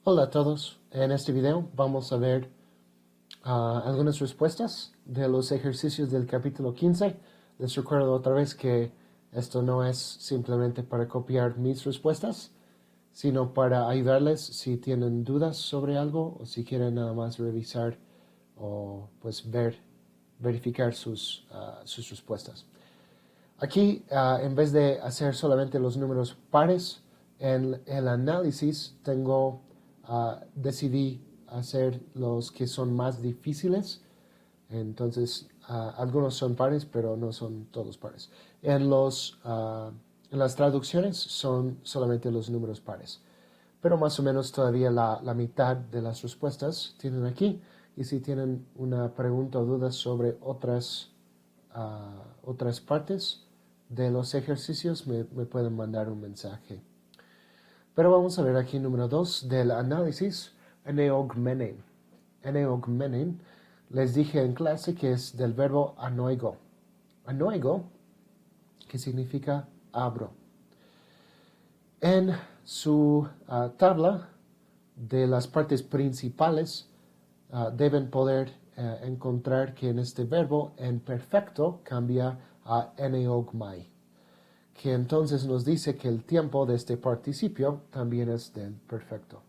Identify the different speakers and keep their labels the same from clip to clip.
Speaker 1: Hola a todos, en este video vamos a ver algunas respuestas de los ejercicios del capítulo 15. Les recuerdo otra vez que esto no es simplemente para copiar mis respuestas, sino para ayudarles si tienen dudas sobre algo o si quieren nada más revisar o pues verificar sus respuestas. Aquí, en vez de hacer solamente los números pares, en el análisis decidí hacer los que son más difíciles. Entonces, algunos son pares, pero no son todos pares. En las traducciones son solamente los números pares. Pero más o menos todavía la mitad de las respuestas tienen aquí. Y si tienen una pregunta o duda sobre otras partes de los ejercicios, me pueden mandar un mensaje. Pero vamos a ver aquí número 2 del análisis, eneogmenen. Eneogmenen, les dije en clase que es del verbo anoigo. Anoigo, que significa abro. En su tabla de las partes principales, deben poder encontrar que en este verbo en perfecto cambia a eneogmai, que entonces nos dice que el tiempo de este participio también es del perfecto.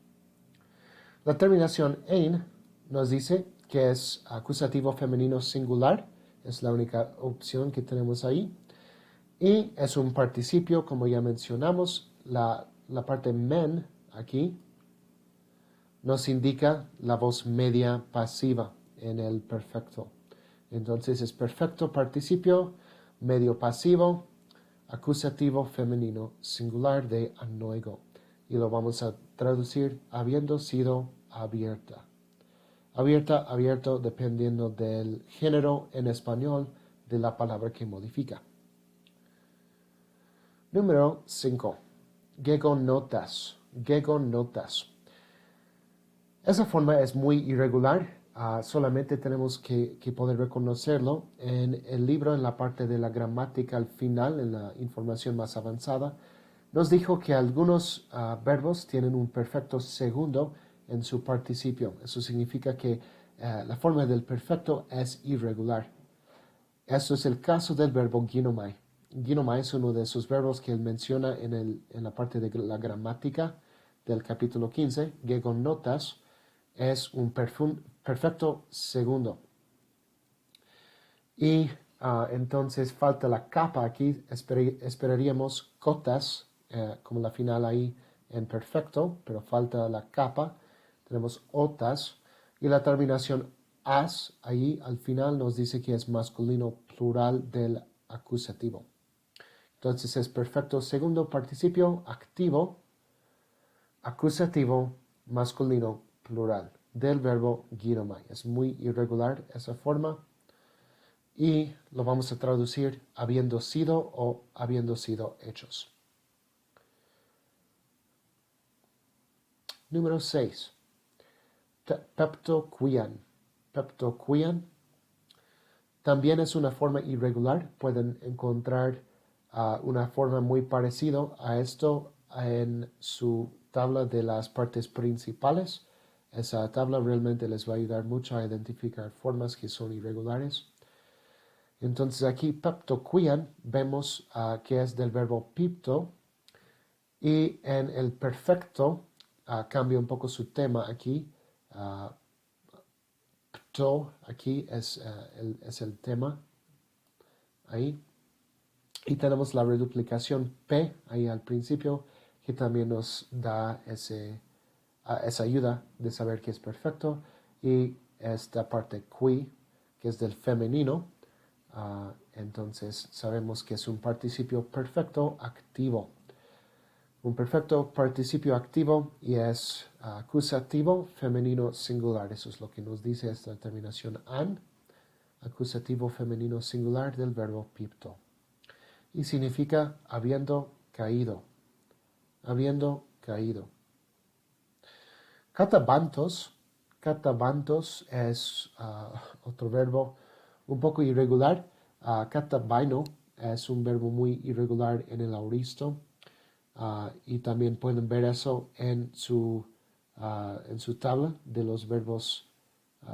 Speaker 1: La terminación ein nos dice que es acusativo femenino singular, es la única opción que tenemos ahí, y es un participio, como ya mencionamos, la parte men aquí nos indica la voz media pasiva en el perfecto. Entonces es perfecto participio, medio pasivo, acusativo femenino singular de anoigo. Y lo vamos a traducir habiendo sido abierta. Abierta, abierto, dependiendo del género en español de la palabra que modifica. Número 5. Gegonotas. Gegonotas. Esa forma es muy irregular, solamente tenemos que poder reconocerlo en el libro, en la parte de la gramática al final, en la información más avanzada. Nos dijo que algunos verbos tienen un perfecto segundo en su participio. Eso significa que la forma del perfecto es irregular. Esto es el caso del verbo ginomai. Ginomai es uno de esos verbos que él menciona en la parte de la gramática del capítulo 15, gegonotas. Es un perfecto segundo. Y entonces falta la capa aquí. Esperaríamos cotas, como la final ahí en perfecto, pero falta la capa. Tenemos otas. Y la terminación as ahí al final nos dice que es masculino plural del acusativo. Entonces es perfecto segundo participio activo, acusativo, masculino plural del verbo ginomai. Es muy irregular esa forma y lo vamos a traducir habiendo sido o habiendo sido hechos. Número 6. Peptoquian. Peptoquian también es una forma irregular. Pueden encontrar una forma muy parecida a esto en su tabla de las partes principales. Esa tabla realmente les va a ayudar mucho a identificar formas que son irregulares. Entonces aquí peptoquian vemos que es del verbo pipto y en el perfecto cambia un poco su tema aquí. Pto aquí es el tema ahí. Y tenemos la reduplicación P ahí al principio que también nos da esa ayuda de saber que es perfecto. Y esta parte qui, que es del femenino. Entonces sabemos que es un participio perfecto activo. Un perfecto participio activo y es acusativo femenino singular. Eso es lo que nos dice esta terminación an. Acusativo femenino singular del verbo pipto. Y significa habiendo caído. Habiendo caído. Catabantos. Catabantos es otro verbo un poco irregular. Catabaino es un verbo muy irregular en el auristo. Y también pueden ver eso en su en su tabla de los verbos,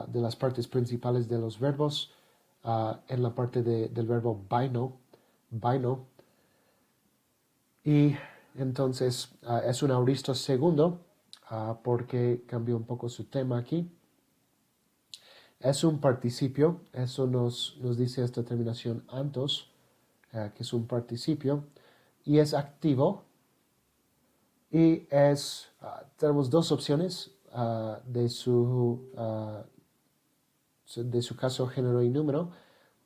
Speaker 1: de las partes principales de los verbos, en la parte del verbo baino. Y entonces es un auristo segundo, porque cambió un poco su tema aquí. Es un participio, eso nos dice esta terminación antos, que es un participio, y es activo, y tenemos dos opciones de su caso, género y número.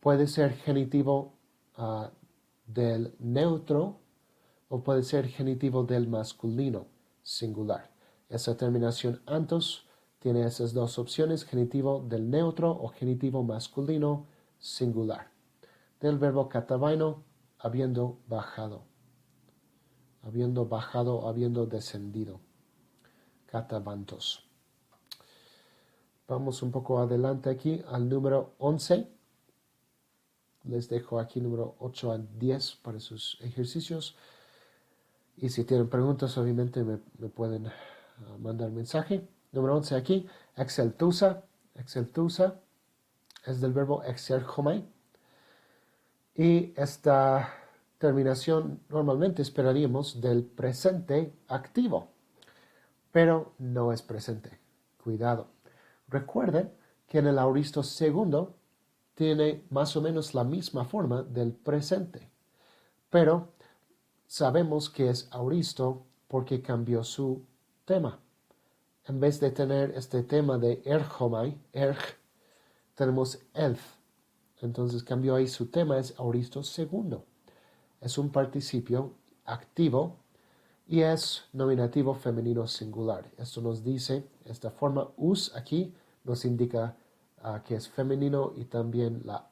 Speaker 1: Puede ser genitivo del neutro o puede ser genitivo del masculino singular. Esa terminación antos tiene esas dos opciones, genitivo del neutro o genitivo masculino singular. Del verbo catabaino, habiendo bajado, habiendo descendido. Catabantos. Vamos un poco adelante aquí al número 11. Les dejo aquí número 8 a 10 para sus ejercicios. Y si tienen preguntas, obviamente me pueden mandar mensaje. Número 11 aquí, exceltusa. Exceltusa es del verbo exergomai. Y esta terminación normalmente esperaríamos del presente activo, pero no es presente. Cuidado. Recuerden que en el auristo segundo tiene más o menos la misma forma del presente, pero sabemos que es auristo porque cambió su tema. En vez de tener este tema de ergomai, tenemos elf. Entonces cambió ahí su tema, es auristo segundo. Es un participio activo y es nominativo femenino singular. Esto nos dice, esta forma us aquí nos indica que es femenino, y también la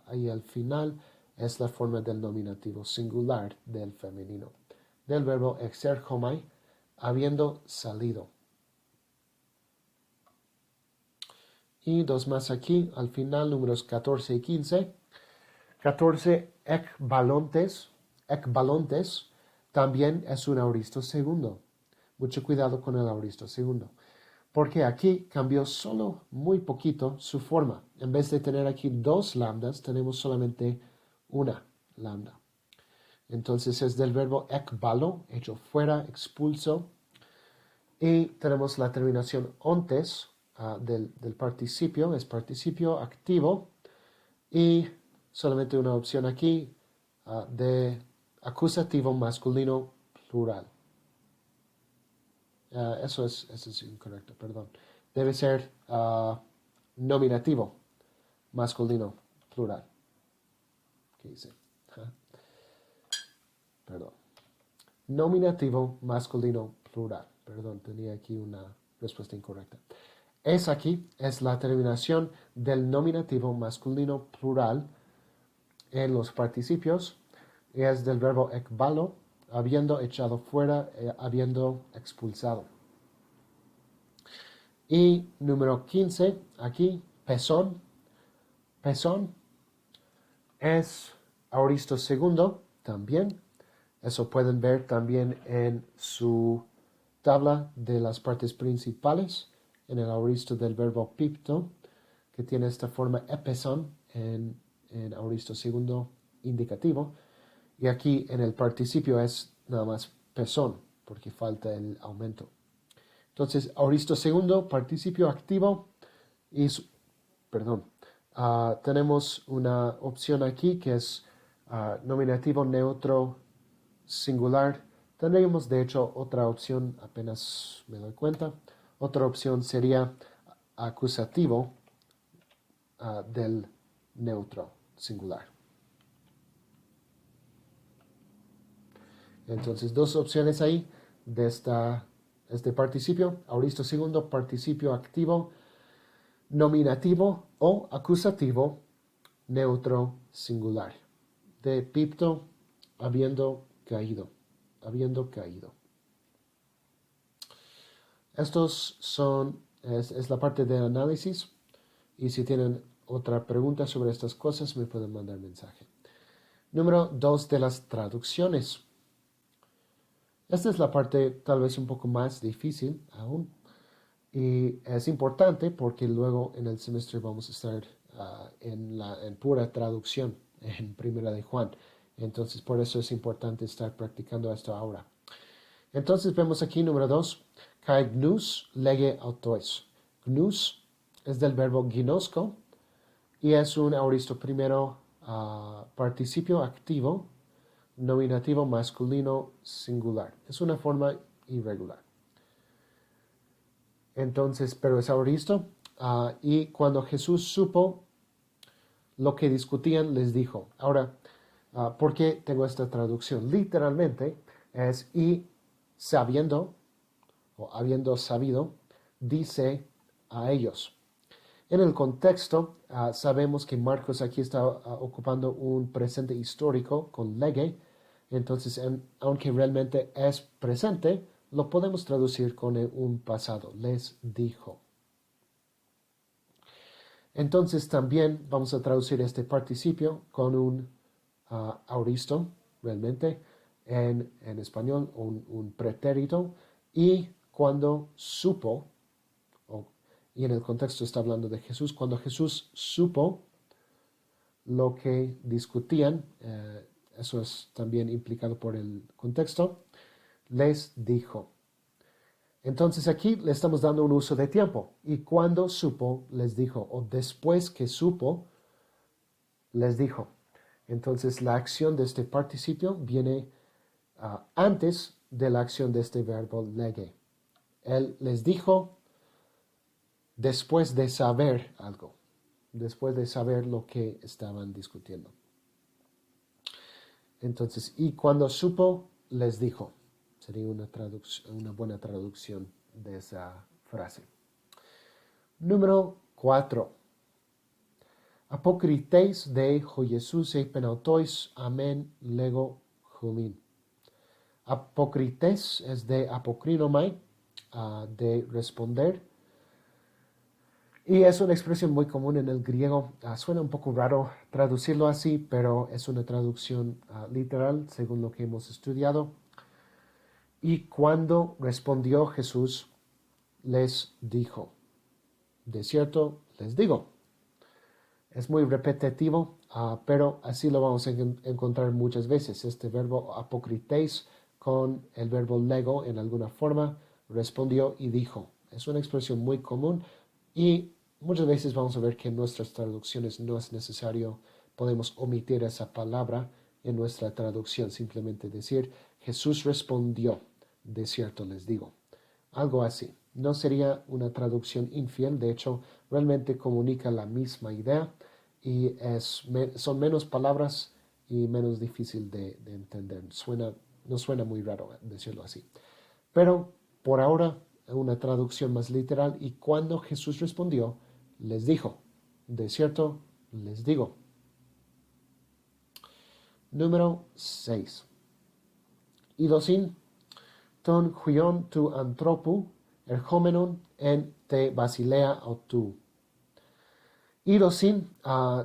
Speaker 1: ahí al final es la forma del nominativo singular del femenino. Del verbo exergomai, habiendo salido. Y dos más aquí, al final, números 14 y 15. 14, ekbalontes. Ekbalontes también es un auristo segundo. Mucho cuidado con el auristo segundo, porque aquí cambió solo muy poquito su forma. En vez de tener aquí dos lambdas, tenemos solamente una lambda. Entonces es del verbo ekbalo, hecho fuera, expulso. Y tenemos la terminación ontes del participio, es participio activo. Y solamente una opción aquí de acusativo masculino plural. Eso es incorrecto, perdón. Debe ser nominativo masculino plural. ¿Qué dice? Perdón. Nominativo masculino plural. Perdón, tenía aquí una respuesta incorrecta. Aquí es la terminación del nominativo masculino plural en los participios. Es del verbo ekbalo, habiendo echado fuera, habiendo expulsado. Y número 15, aquí, pezón. Pezón es auristo segundo también. Eso pueden ver también en su tabla de las partes principales, en el auristo del verbo pipto, que tiene esta forma epezón en auristo segundo indicativo. Y aquí en el participio es nada más pezón, porque falta el aumento. Entonces, auristo segundo, participio activo, y tenemos una opción aquí que es nominativo neutro singular. Tendríamos de hecho otra opción, apenas me doy cuenta. Otra opción sería acusativo del neutro singular. Entonces, dos opciones ahí de este participio, auristo segundo, participio activo, nominativo o acusativo neutro singular. De pipto, habiendo caído. Es la parte de análisis, y si tienen otra pregunta sobre estas cosas me pueden mandar mensaje. Número 2 de las traducciones. Esta es la parte tal vez un poco más difícil aún. Y es importante porque luego en el semestre vamos a estar en pura traducción en Primera de Juan. Entonces por eso es importante estar practicando esto ahora. Entonces vemos aquí número 2, kai gnus lege autois. Gnus es del verbo ginosko y es un aoristo primero participio activo, nominativo masculino singular. Es una forma irregular. Entonces, pero es aoristo. Y cuando Jesús supo lo que discutían, les dijo. Ahora, ¿por qué tengo esta traducción? Literalmente es y sabiendo o habiendo sabido, dice a ellos. En el contexto, sabemos que Marcos aquí está ocupando un presente histórico con lege, entonces aunque realmente es presente, lo podemos traducir con un pasado, les dijo. Entonces también vamos a traducir este participio con un auristo, realmente, en español, un pretérito, y cuando supo, y en el contexto está hablando de Jesús, cuando Jesús supo lo que discutían, eso es también implicado por el contexto, les dijo. Entonces aquí le estamos dando un uso de tiempo. Y cuando supo, les dijo, o después que supo, les dijo. Entonces la acción de este participio viene antes de la acción de este verbo lege. Él les dijo después de saber algo, después de saber lo que estaban discutiendo. Entonces, y cuando supo, les dijo. Sería una buena traducción de esa frase. Número 4. Apokrites de ho Jesús e penautois amen lego humin. Apokrites es de apokrinomai, de responder. Y es una expresión muy común en el griego. Suena un poco raro traducirlo así, pero es una traducción literal según lo que hemos estudiado. Y cuando respondió Jesús, les dijo. De cierto, les digo. Es muy repetitivo, pero así lo vamos a encontrar muchas veces. Este verbo apokrites con el verbo lego en alguna forma, respondió y dijo. Es una expresión muy común y muchas veces vamos a ver que en nuestras traducciones no es necesario, podemos omitir esa palabra en nuestra traducción, simplemente decir Jesús respondió, de cierto les digo. Algo así. No sería una traducción infiel, de hecho, realmente comunica la misma idea y son menos palabras y menos difícil de entender. No suena muy raro decirlo así. Pero por ahora, una traducción más literal, y cuando Jesús respondió, les dijo, de cierto, les digo. Número 6. Idosin ton huion tu anthropu erhomenon en te basilea autu. Idosin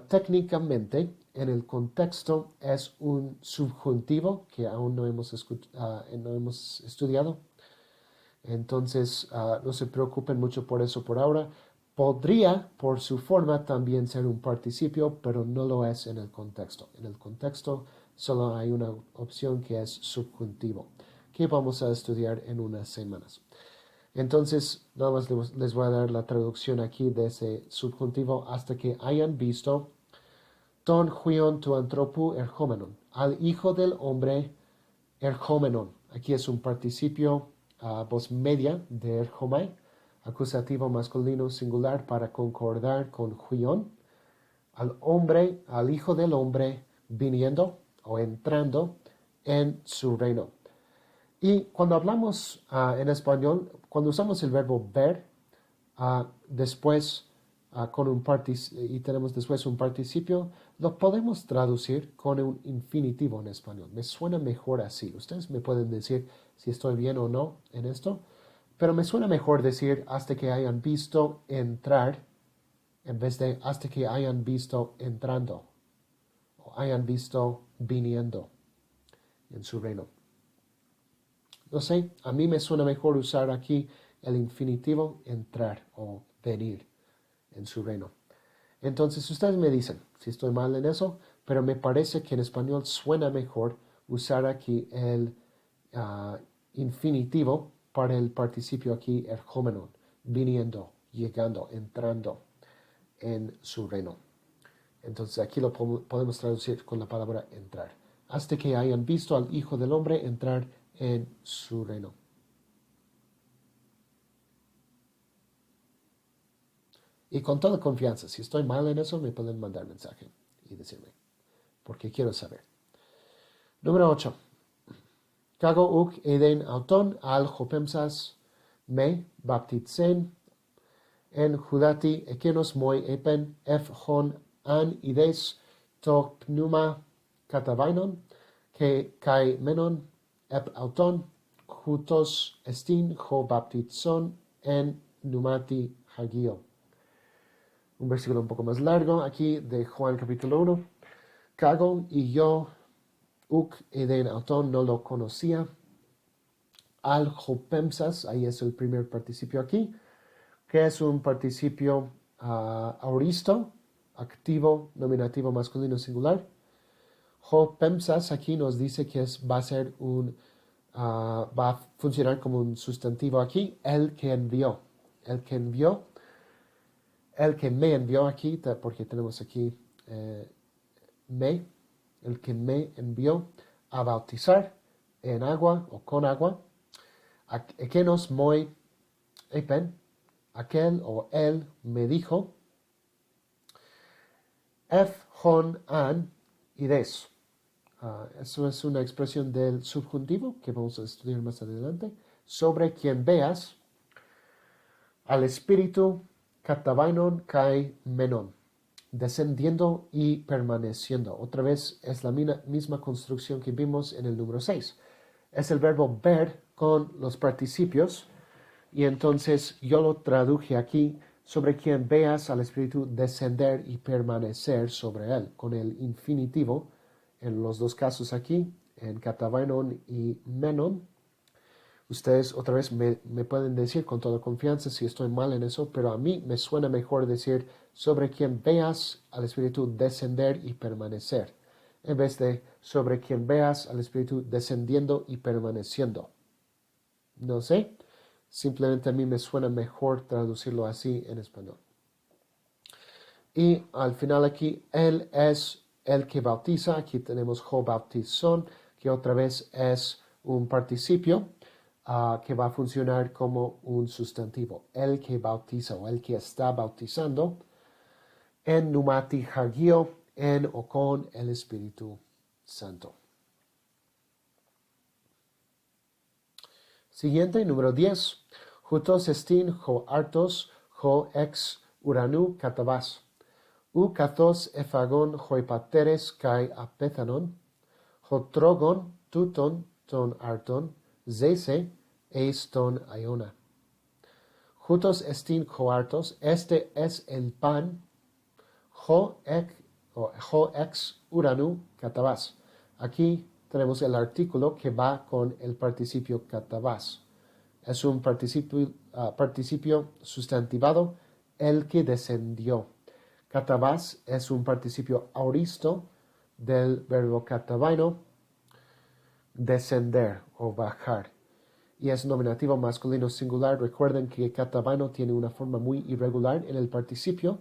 Speaker 1: técnicamente en el contexto es un subjuntivo que aún no hemos estudiado. Entonces no se preocupen mucho por eso por ahora. Podría por su forma también ser un participio, pero no lo es en el contexto. En el contexto solo hay una opción que es subjuntivo, que vamos a estudiar en unas semanas. Entonces, nada más les voy a dar la traducción aquí de ese subjuntivo hasta que hayan visto ton huion tu anthropu erhomenon, al hijo del hombre erhomenon. Aquí es un participio voz media de erhomai, acusativo masculino singular para concordar con huion, al hombre, al hijo del hombre viniendo o entrando en su reino. Y cuando hablamos en español, cuando usamos el verbo ver, después y tenemos después un participio, lo podemos traducir con un infinitivo en español. Me suena mejor así. Ustedes me pueden decir si estoy bien o no en esto, pero me suena mejor decir hasta que hayan visto entrar en vez de hasta que hayan visto entrando o hayan visto viniendo en su reino. No sé, a mí me suena mejor usar aquí el infinitivo entrar o venir en su reino. Entonces ustedes me dicen si estoy mal en eso, pero me parece que en español suena mejor usar aquí el infinitivo para el participio aquí ergomenon, viniendo, llegando, entrando en su reino. Entonces aquí lo podemos traducir con la palabra entrar. Hasta que hayan visto al Hijo del Hombre entrar en su reino. Y con toda confianza, si estoy mal en eso, me pueden mandar mensaje y decirme, porque quiero saber. Número 8. Kago uk eden auton al hopemsas me baptitzen en judati ekenos moi epen ef hon an ides to pneuma katavainon que kai menon ep auton jutos estin ho baptizon en pneumati hagio. Un versículo un poco más largo aquí de Juan capítulo 1. Kagon y yo, uk eden auton, no lo conocía. Al hopemsas, ahí es el primer participio aquí, que es un participio auristo, activo, nominativo masculino singular. Hopemsas aquí nos dice que va a ser va a funcionar como un sustantivo aquí, el que envió. El que envió, el que me envió aquí, porque tenemos aquí me, el que me envió a bautizar en agua o con agua. Ekenos moi epen, aquel o él me dijo, ef hon an ides. Eso es una expresión del subjuntivo que vamos a estudiar más adelante. Sobre quien veas al espíritu katavainon kai menon, descendiendo y permaneciendo. Otra vez es la misma construcción que vimos en el número 6. Es el verbo ver con los participios. Y entonces yo lo traduje aquí, sobre quien veas al Espíritu descender y permanecer sobre él, con el infinitivo, en los dos casos aquí, en katavainon y menon. Ustedes otra vez me pueden decir con toda confianza si estoy mal en eso, pero a mí me suena mejor decir sobre quien veas al Espíritu descender y permanecer, en vez de sobre quien veas al Espíritu descendiendo y permaneciendo. No sé. Simplemente a mí me suena mejor traducirlo así en español. Y al final aquí, Él es el que bautiza. Aquí tenemos ho bautizón, que otra vez es un participio que va a funcionar como un sustantivo. El que bautiza o el que está bautizando en pneumati hagio, en o con el Espíritu Santo. Siguiente, número 10. Jutos estin ho artos ho ex uranu katabas. U kathos ephagon hoipateres kai apethanon. Ho trogon tuton ton arton zese eis ton iona. Jutos estin ho artos, este es el pan ho ex uranu katabas. Aquí tenemos el artículo que va con el participio katabas. Es un participio sustantivado, el que descendió. Katabas es un participio auristo del verbo katavaino, descender o bajar. Y es nominativo masculino singular. Recuerden que katavaino tiene una forma muy irregular en el participio.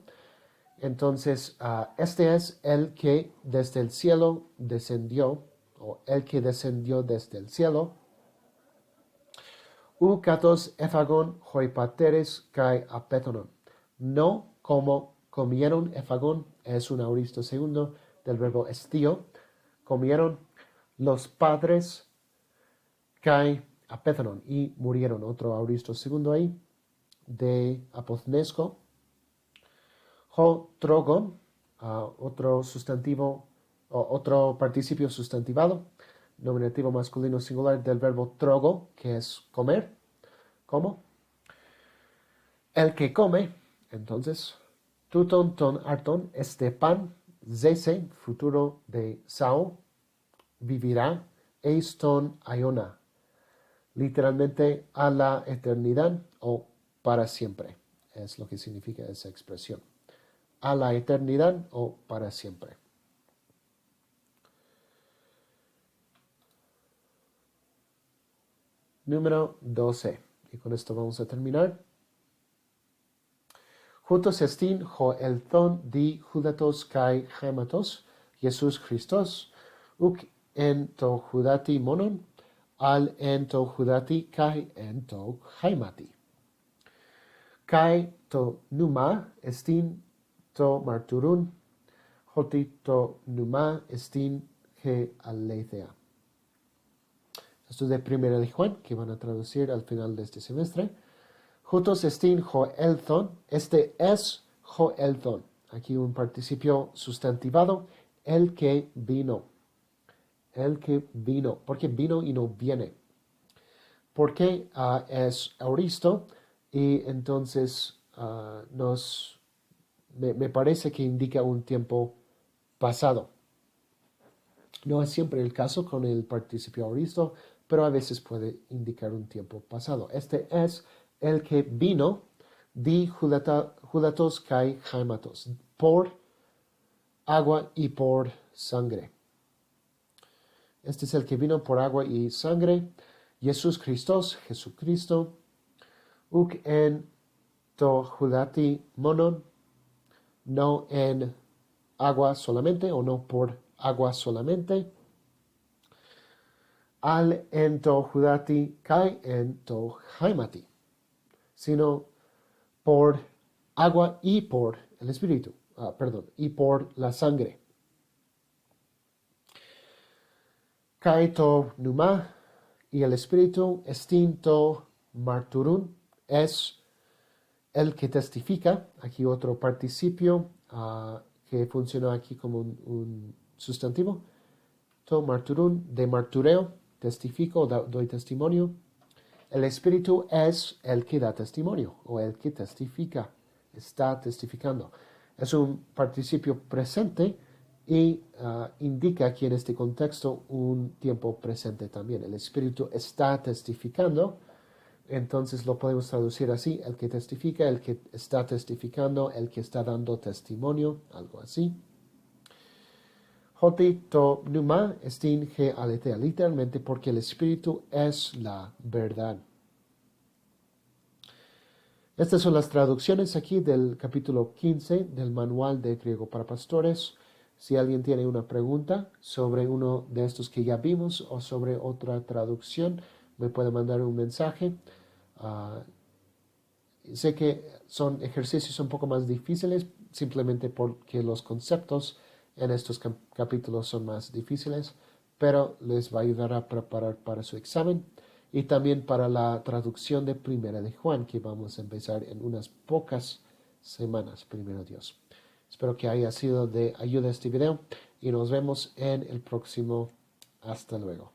Speaker 1: Entonces, este es el que desde el cielo descendió, o el que descendió desde el cielo. U katos ephagon hoipateres kai apetonon. No como comieron. Ephagon es un auristo segundo del verbo estío. Comieron los padres kai apetonon y murieron. Otro auristo segundo ahí de apoznesco. Ho trogon, otro sustantivo, otro participio sustantivado, nominativo masculino singular del verbo trogo, que es comer, como. El que come, entonces, tuton ton arton, este pan, zese, futuro de sao, vivirá, eis ton iona. literalmente a la eternidad o para siempre. Es lo que significa esa expresión. A la eternidad o para siempre. Número 12. Y con esto vamos a terminar. Hutos estin ho elthon di hudatos kai hematos, Jesus Christos, uk en to hudati monon, al en to hudati kai en to haimati. Kai to numa estin to marturun, hoti to numa estin he aleithea. Esto es de Primera de Juan, que van a traducir al final de este semestre. Jutos estin ho elthon, este es ho elthon. Aquí un participio sustantivado, el que vino. El que vino. ¿Por qué vino y no viene? Porque es auristo y entonces me parece que indica un tiempo pasado. No es siempre el caso con el participio auristo, pero a veces puede indicar un tiempo pasado. Este es el que vino di judatos kai haimatos, por agua y por sangre. Este es el que vino por agua y sangre, Jesús Christos, Jesucristo, uk en to judati monon, no en agua solamente o no por agua solamente, al en to judati kai en to haimati, sino por agua y por el Espíritu, y por la sangre. Kai to numa y el Espíritu estinto marturun es el que testifica, aquí otro participio que funciona aquí como un sustantivo, to marturun, de martureo, testifico, doy testimonio. El Espíritu es el que da testimonio o el que testifica, está testificando. Es un participio presente y indica aquí en este contexto un tiempo presente también. El Espíritu está testificando, entonces lo podemos traducir así, el que testifica, el que está testificando, el que está dando testimonio, algo así. Hoti to pneuma estin he aletheia, literalmente porque el Espíritu es la verdad. Estas son las traducciones aquí del capítulo 15 del Manual de Griego para Pastores. Si alguien tiene una pregunta sobre uno de estos que ya vimos o sobre otra traducción, me puede mandar un mensaje. Sé que son ejercicios un poco más difíciles, simplemente porque los conceptos en estos capítulos son más difíciles, pero les va a ayudar a preparar para su examen y también para la traducción de Primera de Juan, que vamos a empezar en unas pocas semanas, primero Dios. Espero que haya sido de ayuda este video y nos vemos en el próximo. Hasta luego.